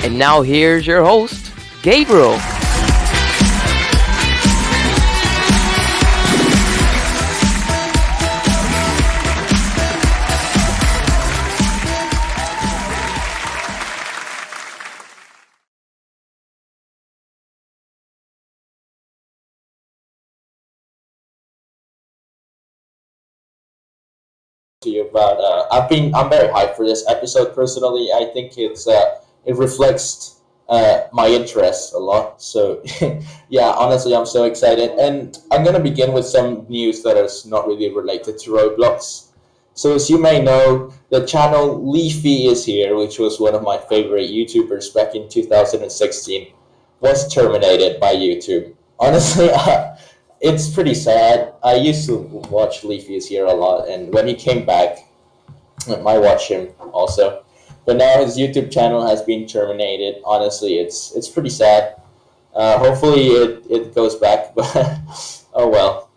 And now here's your host, Gabriel. To you about I'm very hyped for this episode personally. I think it reflects my interests a lot. So yeah, honestly, I'm so excited, and I'm gonna begin with some news that is not really related to Roblox. So as you may know, the channel Leafy is here, which was one of my favorite YouTubers back in 2016, was terminated by YouTube. Honestly, it's pretty sad. I used to watch Leafy is here a lot, and when he came back, I watched him also. But now his YouTube channel has been terminated. Honestly, it's pretty sad. Hopefully it goes back, but oh well.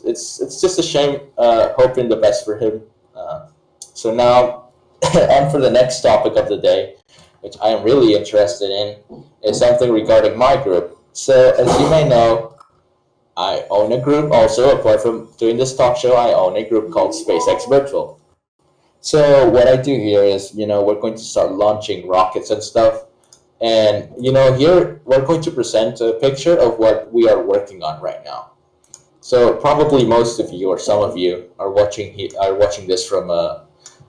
It's just a shame. Hoping the best for him. So now, on for the next topic of the day, which I am really interested in, is something regarding my group. So as you may know, I own a group also. Apart from doing this talk show, I own a group called SpaceX Virtual. So what I do here is, we're going to start launching rockets and stuff. And, here we're going to present a picture of what we are working on right now. So probably most of you or some of you are watching this from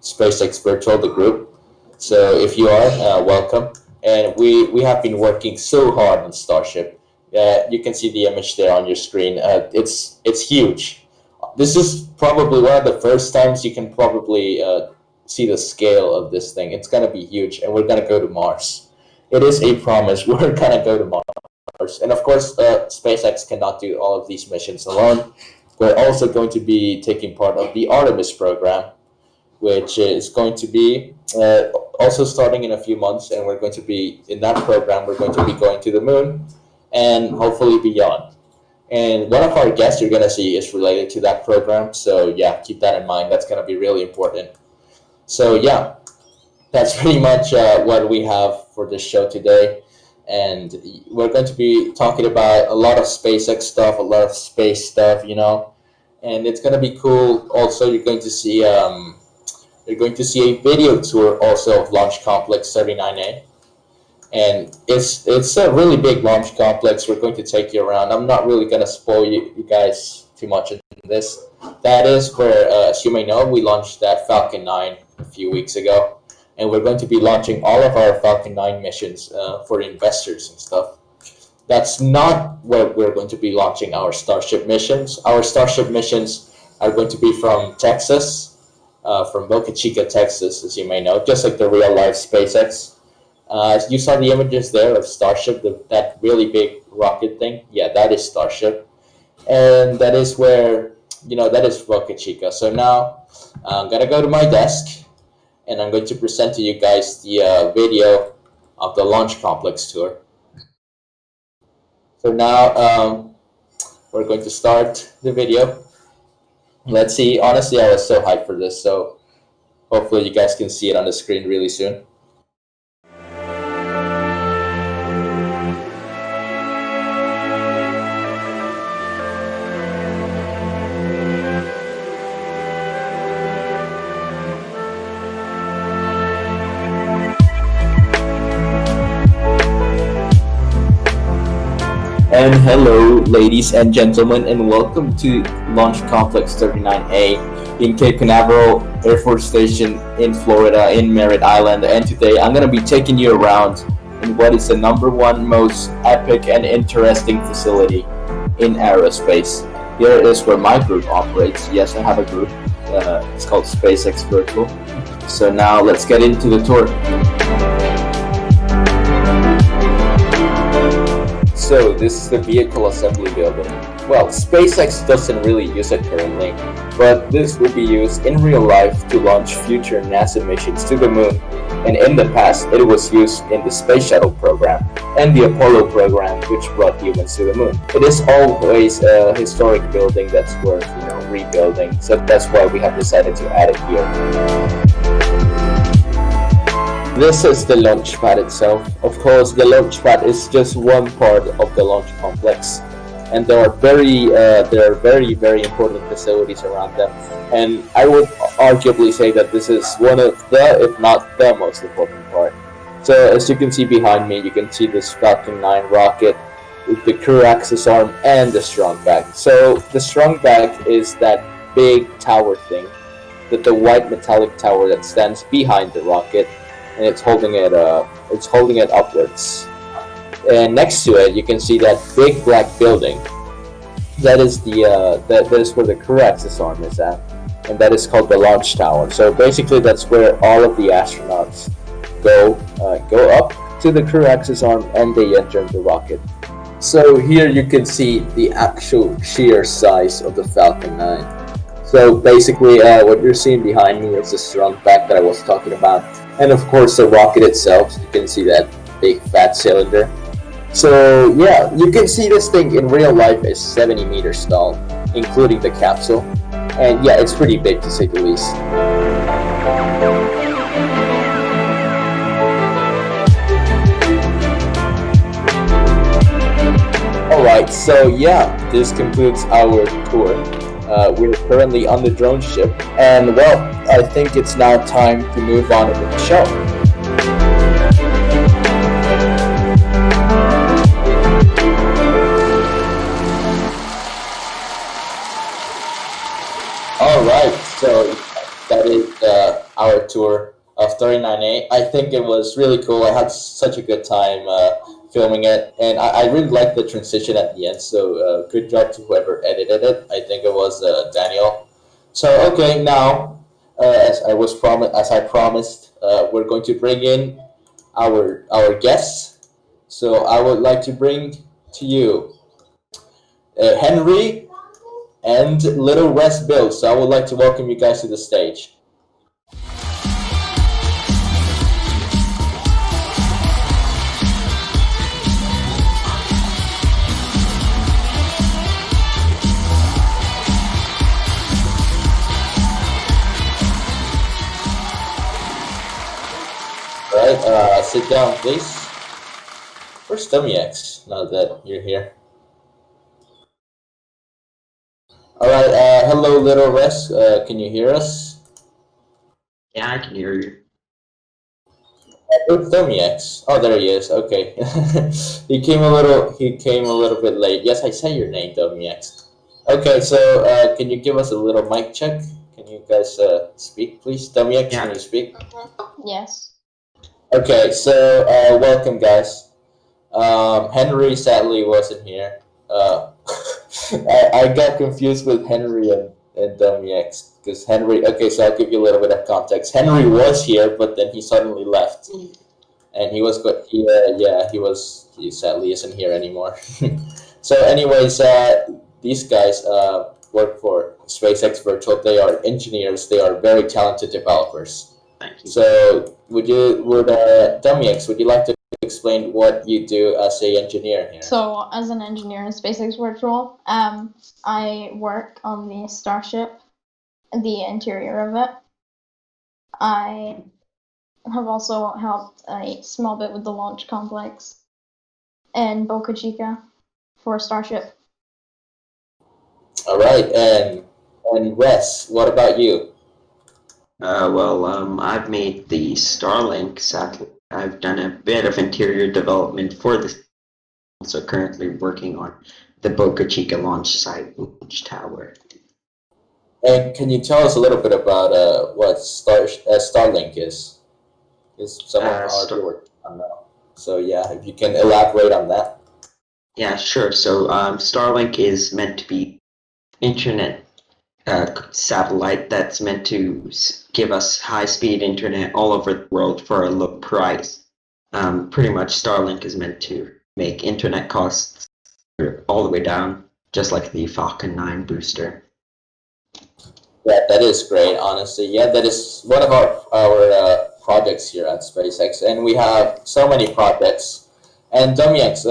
SpaceX Virtual, the group. So if you are, welcome. And we have been working so hard on Starship. You can see the image there on your screen. It's huge. This is probably one of the first times you can probably see the scale of this thing. It's gonna be huge, and we're gonna go to Mars. It is a promise. We're gonna go to Mars, and of course, SpaceX cannot do all of these missions alone. We're also going to be taking part of the Artemis program, which is going to be also starting in a few months, and we're going to be in that program. We're going to be going to the moon, and hopefully beyond. And one of our guests you're going to see is related to that program. So yeah, keep that in mind. That's going to be really important. So yeah, that's pretty much what we have for this show today. And we're going to be talking about a lot of SpaceX stuff, a lot of space stuff, and it's going to be cool. Also, you're going to see a video tour also of Launch Complex 39A. And it's a really big launch complex. We're going to take you around. I'm not really going to spoil you guys too much in this. That is where, as you may know, we launched that Falcon 9 a few weeks ago. And we're going to be launching all of our Falcon 9 missions for investors and stuff. That's not where we're going to be launching our Starship missions. Our Starship missions are going to be from Texas, from Boca Chica, Texas, as you may know, just like the real-life SpaceX. You saw the images there of Starship, that really big rocket thing. Yeah, that is Starship. And that is where, that is Boca Chica. So now I'm going to go to my desk, and I'm going to present to you guys the video of the launch complex tour. So now we're going to start the video. Let's see. Honestly, I was so hyped for this, so hopefully you guys can see it on the screen really soon. And hello, ladies and gentlemen, and welcome to Launch Complex 39A in Cape Canaveral Air Force Station in Florida, in Merritt Island. And today I'm going to be taking you around in what is the #1 most epic and interesting facility in aerospace. Here is where my group operates. Yes, I have a group. It's called SpaceX Virtual. So now let's get into the tour. So this is the vehicle assembly building. Well, SpaceX doesn't really use it currently, but this will be used in real life to launch future NASA missions to the moon. And in the past, it was used in the Space Shuttle program and the Apollo program, which brought humans to the moon. It is always a historic building that's worth, rebuilding. So that's why we have decided to add it here. This is the launch pad itself. Of course, the launch pad is just one part of the launch complex, and there are very important facilities around them. And I would arguably say that this is one of the, if not the most important part. So as you can see behind me, you can see this Falcon 9 rocket with the crew access arm and the strong back. So the strong back is that big tower thing, the white metallic tower that stands behind the rocket, and it's holding it upwards. And next to it, you can see that big black building. That is that is where the crew access arm is at, and that is called the launch tower. So basically, that's where all of the astronauts go up to the crew access arm, and they enter the rocket. So here you can see the actual sheer size of the Falcon 9. So basically, what you're seeing behind me is the strong back that I was talking about, and of course the rocket itself. You can see that big fat cylinder. So yeah, you can see this thing in real life is 70 meters tall, including the capsule, and yeah, it's pretty big to say the least. Alright, so yeah, this concludes our tour. We're currently on the drone ship, and well, I think it's now time to move on with the show. Alright, so that is our tour of 39A. I think it was really cool. I had such a good time filming it, and I really liked the transition at the end, so good job to whoever edited it. I think it was Daniel. So okay, now as I promised, we're going to bring in our guests. So I would like to bring to you Henry and LittleResBuilds. So I would like to welcome you guys to the stage. Alright, sit down, please. Where's Dumiiex, now that you're here? Alright, hello, LittleRes. Can you hear us? Yeah, I can hear you. Where's Dumiiex? Oh, there he is. Okay. He came a little bit late. Yes, I said your name, Dumiiex. Okay, so can you give us a little mic check? Can you guys speak, please? Dumiiex, Yeah. Can you speak? Yes. Okay, so welcome, guys. Henry sadly wasn't here. I got confused with Henry and Dumiiex because Henry. Okay, so I'll give you a little bit of context. Henry was here, but then he suddenly left, and he sadly isn't here anymore. So, anyways, these guys work for SpaceX Virtual. They are engineers. They are very talented developers. Thank you. So, Dumiiex, would you like to explain what you do as a engineer here? So, as an engineer in SpaceX Virtual, I work on the Starship, the interior of it. I have also helped a small bit with the launch complex and Boca Chica for Starship. All right, and Wes, what about you? I've made the Starlink satellite. I've done a bit of interior development for this. Also currently working on the Boca Chica launch site, launch tower. And can you tell us a little bit about what Starlink is? Is someone already working on that? So yeah, if you can elaborate on that. Yeah, sure. So Starlink is meant to be internet satellite that's meant to give us high-speed internet all over the world for a low price. Pretty much Starlink is meant to make internet costs all the way down, just like the Falcon 9 booster. Yeah, that is great, honestly. Yeah, that is one of our projects here at SpaceX, and we have so many projects. And Dumiiex,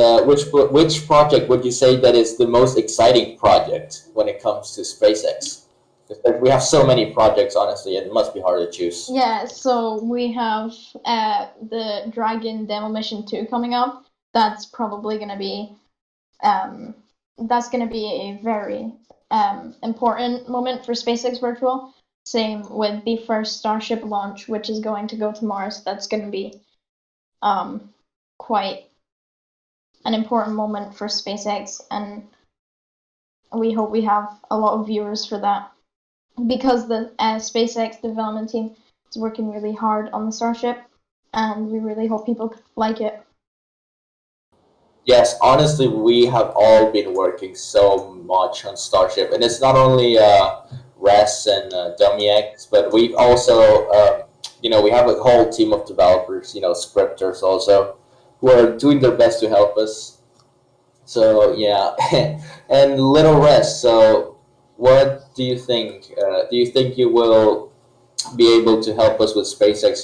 which project would you say that is the most exciting project when it comes to SpaceX? 'Cause we have so many projects, honestly, it must be hard to choose. Yeah, so we have the Dragon Demo Mission 2 coming up. That's probably going to be a very important moment for SpaceX Virtual. Same with the first Starship launch, which is going to go to Mars. That's going to be quite an important moment for SpaceX, and we hope we have a lot of viewers for that, because the SpaceX development team is working really hard on the Starship, and we really hope people like it. Yes, honestly, we have all been working so much on Starship, and it's not only Res and Dumiiex, but we've also, we have a whole team of developers, scripters also, who are doing their best to help us. So yeah, and Little Res. So, what do you think? Do you think you will be able to help us with SpaceX?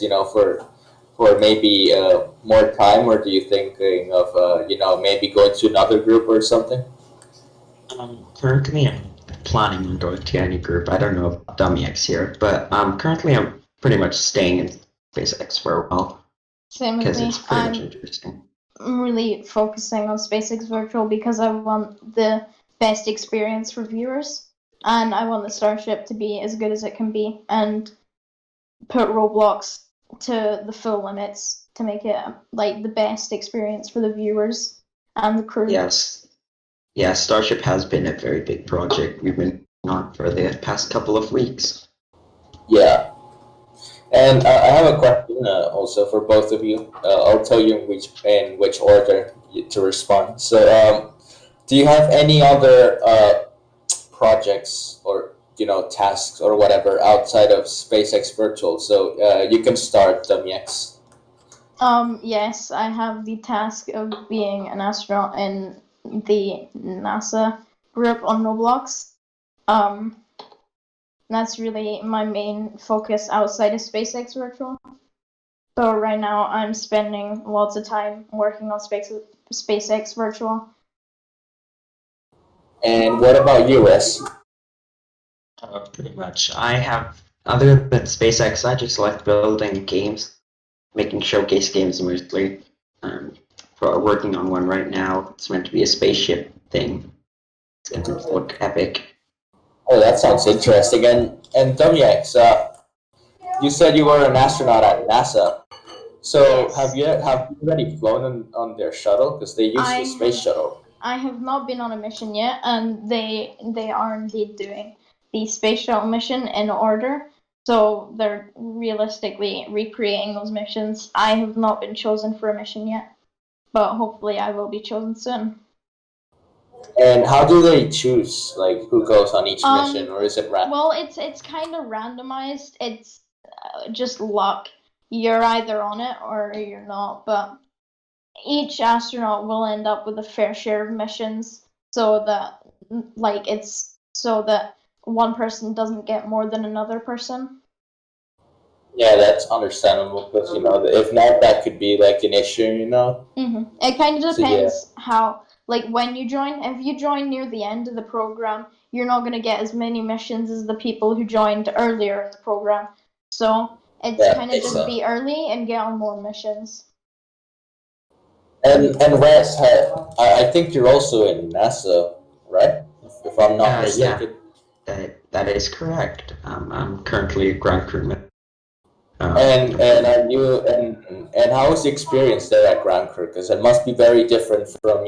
For maybe more time, or do you thinking of maybe going to another group or something? Currently, I'm planning on going to any group. I don't know about Dumiiex here, but currently I'm pretty much staying in SpaceX for a while Same with because me. it's pretty much interesting. I'm really focusing on SpaceX Virtual because I want the best experience for viewers, and I want the Starship to be as good as it can be, and put Roblox to the full limits to make it like the best experience for the viewers and the crew. Yes. Yeah, Starship has been a very big project we've been on for the past couple of weeks. Yeah. And I have a question also for both of you. I'll tell you in which order to respond. So, do you have any other projects or tasks or whatever outside of SpaceX Virtual? So you can start, Dumiiex. Yes, I have the task of being an astronaut in the NASA group on Roblox. That's really my main focus outside of SpaceX Virtual. So right now I'm spending lots of time working on SpaceX Virtual. And what about you, Res? Pretty much. I have, other than SpaceX, I just like building games, making showcase games mostly. For working on one right now. It's meant to be a spaceship thing. It's going to look epic. Oh, that sounds interesting. And Dumiiex, you said you were an astronaut at NASA. So Yes. have you already flown on their shuttle? Because they use the space shuttle. I have not been on a mission yet, and they are indeed doing the space shuttle mission in order. So they're realistically recreating those missions. I have not been chosen for a mission yet, but hopefully I will be chosen soon. And how do they choose like who goes on each mission, or is it random? Well, it's kind of randomized. It's just luck. You're either on it or you're not, but each astronaut will end up with a fair share of missions, so that one person doesn't get more than another person. Yeah, that's understandable because if not, that could be like an issue. It kind of So, yeah. depends how, like, when you join. If you join near the end of the program, you're not going to get as many missions as the people who joined earlier in the program. So it's Yeah, kind of makes just sense. be early and get on more missions. And Res, I think you're also in NASA, right? If I'm not mistaken. That is correct. I'm currently a ground crewman. And are you and how is the experience there at ground crew? Because it must be very different from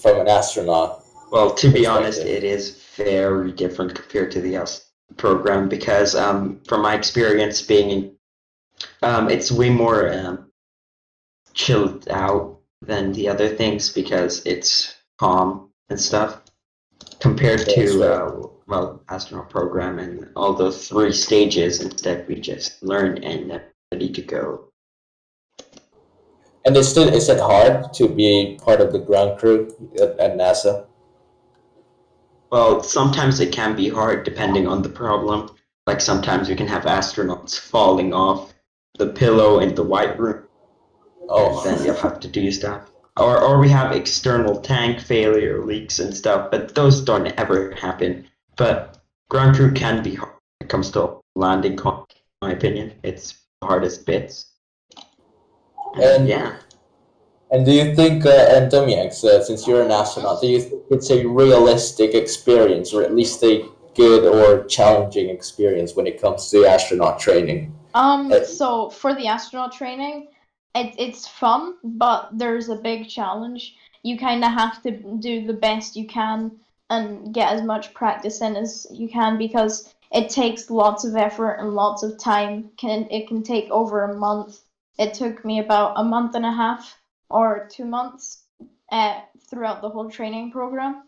from an astronaut. Well, to be honest, perspective. it is very different compared to the US program because from my experience being in, it's way more chilled out than the other things because it's calm and stuff compared That's to right. astronaut program and all those 3 stages. Instead, we just learn and ready to go. And is it hard to be part of the ground crew at NASA? Well, sometimes it can be hard depending on the problem. Like sometimes we can have astronauts falling off the pillow in the white room, and then you'll Oh, have to do stuff. or we have external tank failure, leaks, and stuff, but those don't ever happen. But ground crew can be hard when it comes to landing, in my opinion. It's the hardest bits. And Yeah. And do you think, and Dumiiex, since you're an astronaut, do you think it's a realistic experience, or at least a good or challenging experience when it comes to astronaut training? So for the astronaut training, it's fun, but there's a big challenge. You kind of have to do the best you can and get as much practice in as you can because it takes lots of effort and lots of time. It can take over a month. It took me about a month and a half or 2 months throughout the whole training program.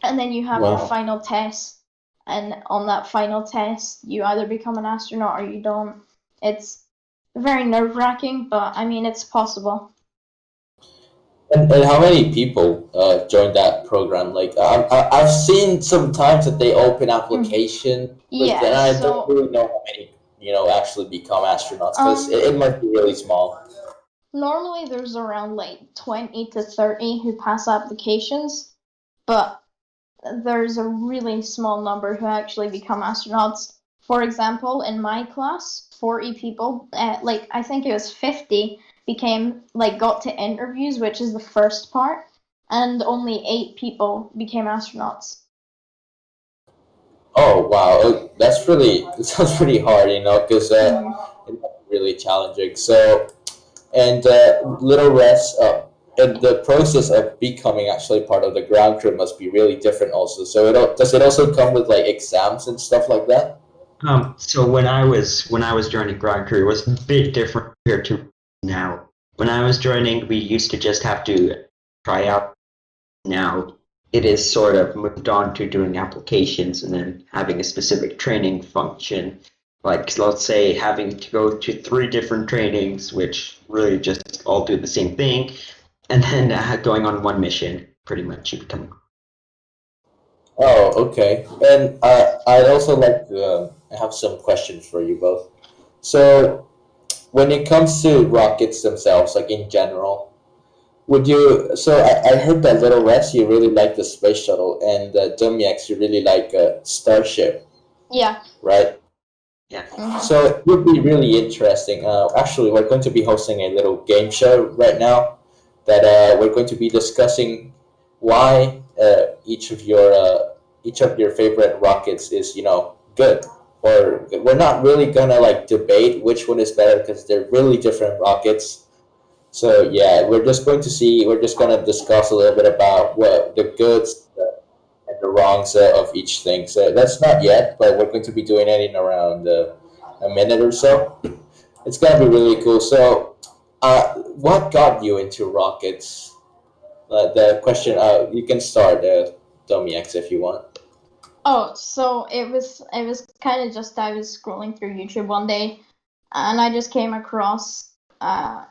And then you have your Wow. final test, and on that final test, you either become an astronaut or you don't. It's very nerve-wracking, but I mean, it's possible. And how many people join that program? Like, I've seen sometimes that they open application, but Yeah, then I so don't really know how many, actually become astronauts because it must be really small. normally there's around like 20 to 30 who pass applications, but there's a really small number who actually become astronauts. For example, in my class, 40 people, like I think it was 50, got to interviews, which is the first part, and only 8 people became astronauts. Oh wow, that's really it sounds pretty hard, because it's really challenging. So, and little rest, and the process of becoming actually part of the ground crew must be really different also. So does it also come with like exams and stuff like that? So when I was joining ground crew, it was a bit different compared to now. When I was joining, we used to just have to try out. Now it is sort of moved on to doing applications and then having a specific training function. Like let's say having to go to 3 different trainings, which really just all do the same thing, and then going on one mission. Pretty much, you become. Oh, okay. And I'd also like to have some questions for you both. So, when it comes to rockets themselves, like in general, would you? So I heard that Little Rex, you really like the space shuttle, and Dumiiex, you really like Starship, Yeah. right? Yeah. So it would be really interesting. Actually, we're going to be hosting a little game show right now that we're going to be discussing why each of your favorite rockets is good. Or we're not really gonna like debate which one is better because they're really different rockets. So yeah, we're just gonna discuss a little bit about what the goods and the wrongs of each thing. So that's not yet, but we're going to be doing it in around a minute or so. It's gonna be really cool. So, what got you into rockets? The question. You can start, Domiiex, if you want. Oh, so it was kind of just I was scrolling through YouTube one day, and I just came across a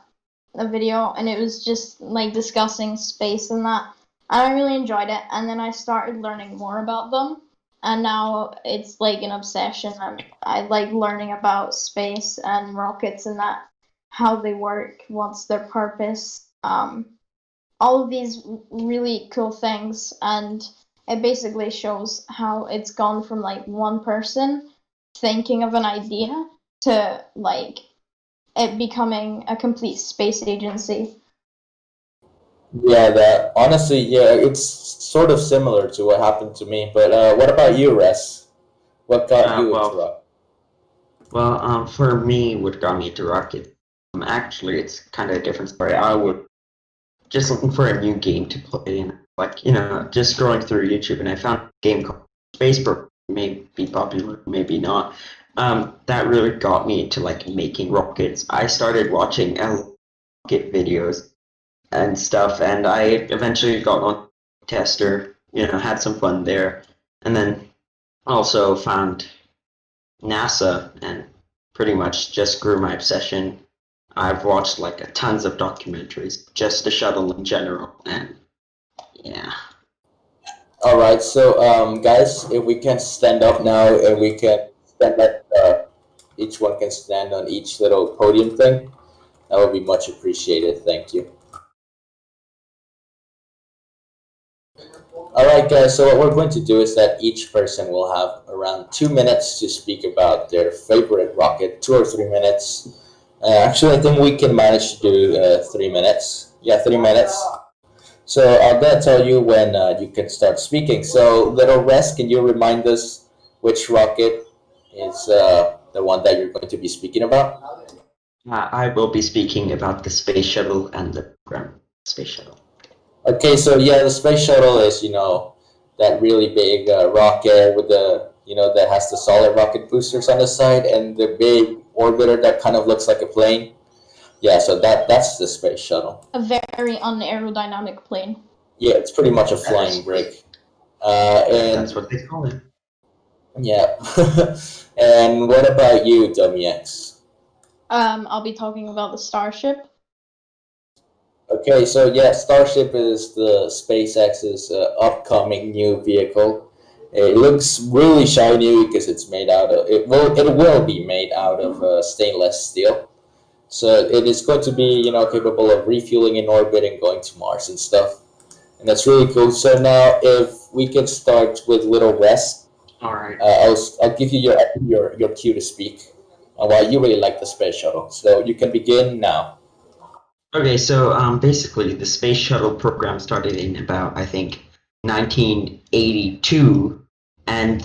video, and it was just like discussing space and that, and I really enjoyed it. And then I started learning more about them, and now it's like an obsession. And I like learning about space and rockets and that, how they work, what's their purpose, all of these really cool things. And it basically shows how it's gone from like one person thinking of an idea to like it becoming a complete space agency. Yeah, that honestly, yeah, it's sort of similar to what happened to me. But what about you, Res? What got Uh, you into well, rock? for me, what got me to rocket? Actually, it's kind of a different story. I would just looking for a new game to play, and like just scrolling through YouTube, and I found a game called Facebook. May be popular, maybe not. That really got me into like making rockets. I started watching rocket videos and stuff, and I eventually got on tester. Had some fun there, and then also found NASA and pretty much just grew my obsession. I've watched like a tons of documentaries, just the shuttle in general, and yeah. All right, so guys, if we can stand up now and we can stand up, each one can stand on each little podium thing. That would be much appreciated. Thank you. All right, guys. So what we're going to do is that each person will have around 2 minutes to speak about their favorite rocket, 2 or 3 minutes. Actually, I think we can manage to do 3 minutes. Yeah, 3 minutes. So I'll then tell you when you can start speaking. So, Little Rest, can you remind us which rocket is the one that you're going to be speaking about? I will be speaking about the space shuttle and the program space shuttle. Okay, so yeah, the space shuttle is, that really big rocket with that has the solid rocket boosters on the side and the big orbiter that kind of looks like a plane. Yeah, so that's the space shuttle. A very unaerodynamic plane. Yeah, it's pretty much a flying brick. And That's what they call it. yeah. And what about you, Dumiiex? I'll be talking about the Starship. Okay, so yeah, Starship is the SpaceX's upcoming new vehicle. It looks really shiny because it's made out of it will be made out of stainless steel. So it is going to be capable of refueling in orbit and going to Mars and stuff, and that's really cool. So now, if we can start with Little West, All right. I'll give you your cue to speak on why you really like the space shuttle. So you can begin now. Okay, so basically, the space shuttle program started in about, I think, 1982, and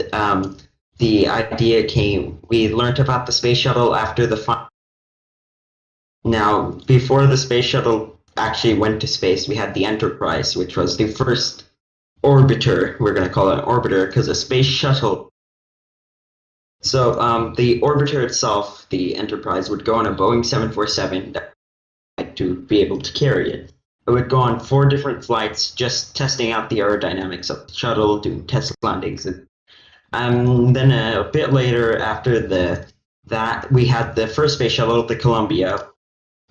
the idea came. We learned about the space shuttle after the Now, before the space shuttle actually went to space, we had the Enterprise, which was the first orbiter. We're going to call it an orbiter because a space shuttle. So the orbiter itself, the Enterprise, would go on a Boeing 747 to be able to carry it. It would go on 4 different flights, just testing out the aerodynamics of the shuttle, doing test landings. Then a bit later, after that, we had the first space shuttle, the Columbia.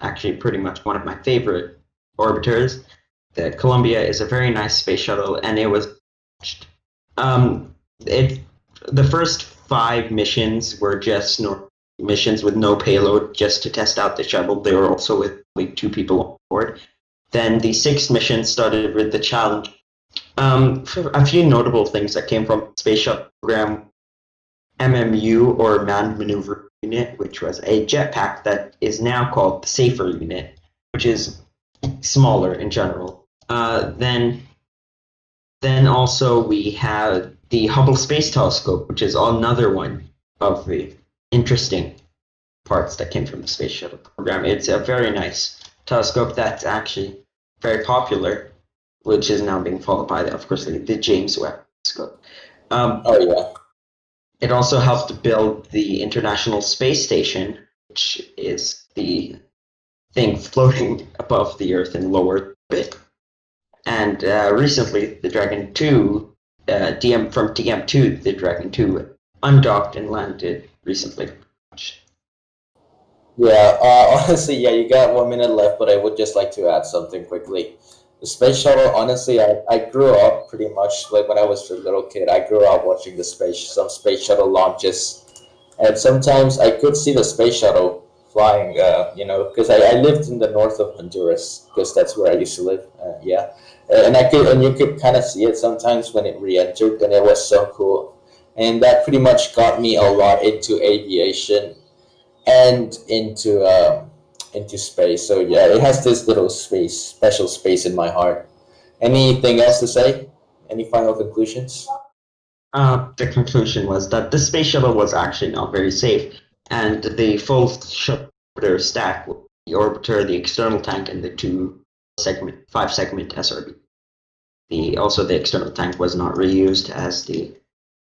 Actually, pretty much one of my favorite orbiters. The Columbia is a very nice space shuttle, and it was it the first 5 missions were just missions with no payload, just to test out the shuttle. They were also with only 2 people on board. Then the 6th mission started with the challenge. A few notable things that came from the space shuttle program: MMU, or Manned Maneuver Unit, which was a jetpack that is now called the Safer Unit, which is smaller in general. Then also we have the Hubble Space Telescope, which is another one of the interesting parts that came from the space shuttle program. It's a very nice telescope that's actually very popular, which is now being followed by, of course, the James Webb Telescope. Oh yeah. It also helped build the International Space Station, which is the thing floating above the Earth in low orbit. And recently, the Dragon 2, from DM2, the Dragon 2 undocked and landed recently. Yeah, honestly, yeah, you got 1 minute left, but I would just like to add something quickly. The space shuttle, honestly, I grew up pretty much like when I was a little kid. I grew up watching some space shuttle launches, and sometimes I could see the space shuttle flying. Because I lived in the north of Honduras, because that's where I used to live. Yeah, and you could kind of see it sometimes when it re-entered, and it was so cool. And that pretty much got me a lot into aviation and into space. So yeah, it has this little special space in my heart. Anything else to say? Any final conclusions? The conclusion was that the space shuttle was actually not very safe, and the full shuttle stack, the orbiter, the external tank, and the 5-segment SRB. The external tank was not reused as the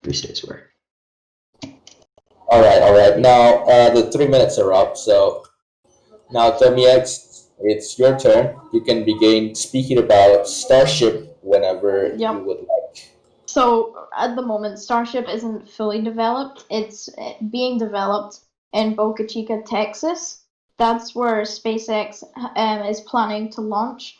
boosters were. All right, all right. Now the 3 minutes are up. So now, Dumiiex, it's your turn. You can begin speaking about Starship whenever Yep. you would like. So at the moment, Starship isn't fully developed. It's being developed in Boca Chica, Texas. That's where SpaceX is planning to launch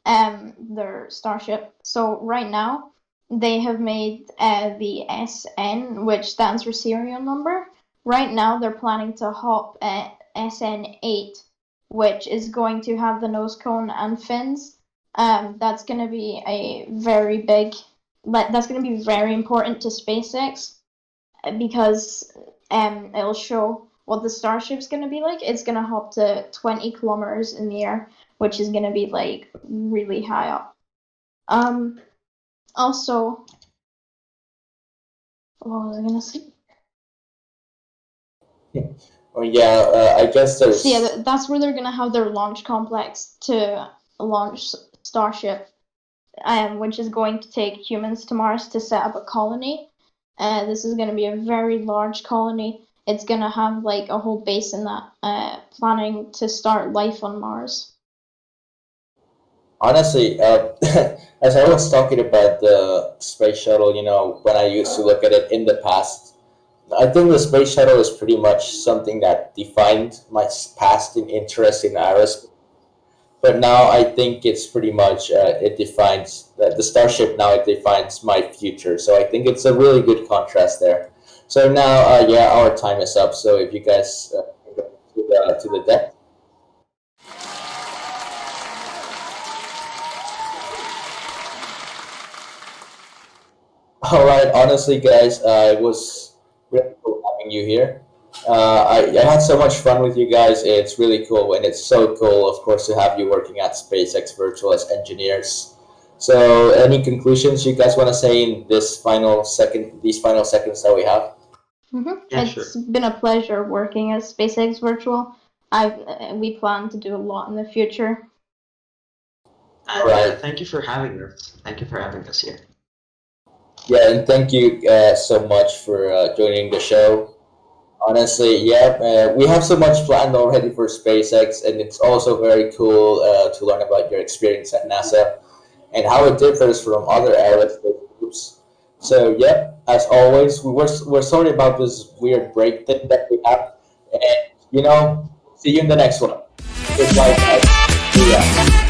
their Starship. So right now, they have made the SN, which stands for serial number. Right now, they're planning to hop at SN8, which is going to have the nose cone and fins. That's going to be a very big that's going to be very important to SpaceX because it'll show what the Starship's going to be like. It's going to hop to 20 kilometers in the air, which is going to be like really high up. Also, what was I going to say? Oh yeah, I guess there's. So yeah, that's where they're going to have their launch complex to launch Starship, which is going to take humans to Mars to set up a colony. This is going to be a very large colony. It's going to have like a whole base in that, planning to start life on Mars. Honestly, as I was talking about the space shuttle, you know, when I used to look at it in the past, I think the space shuttle is pretty much something that defined my past in interest in aerospace. But now I think it's pretty much it defines the Starship. Now it defines my future. So I think it's a really good contrast there. So now, yeah, our time is up. So if you guys go to the deck. All right, honestly, guys, it was really cool having you here. I had so much fun with you guys. It's really cool, and it's so cool, of course, to have you working at SpaceX Virtual as engineers. So, any conclusions you guys want to say in these final seconds that we have? Yeah, It's been a pleasure working at SpaceX Virtual. We plan to do a lot in the future. And thank you for having us. Thank you for having us here. Yeah, and thank you so much for joining the show. Honestly, yeah, we have so much planned already for SpaceX, and it's also very cool to learn about your experience at NASA and how it differs from other aerospace groups. So, yeah, as always, we're sorry about this weird break thing that we have, and see you in the next one. Goodbye, guys. See ya.